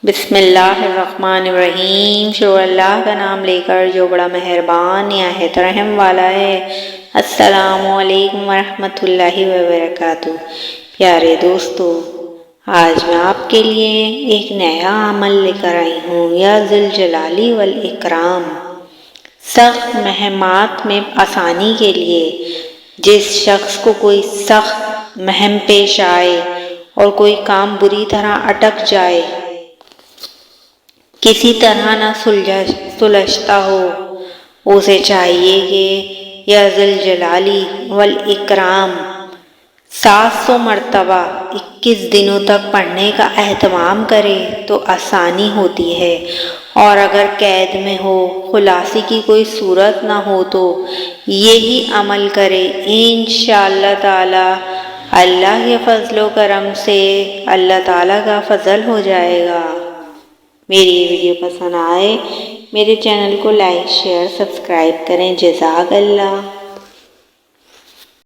بسم اللہ الرحمن الرحیم، شروع اللہ کا نام لے کر جو بڑا مہربان نہایت رحم والا ہے۔ السلام علیکم ورحمۃ اللہ وبرکاتہ۔ پیارے دوستو، آج میں آپ کے لیے ایک نیا عمل لے کر آئی ہوں، یا ذوالجلال والاکرام۔ سخت مہمات میں آسانی کے لیے جس شخص کو کوئی سخت مہم پیش آئے اور کوئی کام بری طرح اٹک جائے، کسی طرح نہ سلجھتا ہو، اسے چاہیے کہ یا ذوالجلال والاکرام 700 مرتبہ 21 دنوں تک پڑھنے کا اہتمام کرے تو آسانی ہوتی ہے، اور اگر قید میں ہو، خلاصی کی کوئی صورت نہ ہو تو یہی عمل کرے۔ انشاءاللہ تعالی اللہ کے فضل و کرم سے اللہ تعالیٰ کا فضل ہو جائے گا۔ میری یہ ویڈیو پسند آئے، میرے چینل کو لائک، شیئر، سبسکرائب کریں۔ جزاک اللہ۔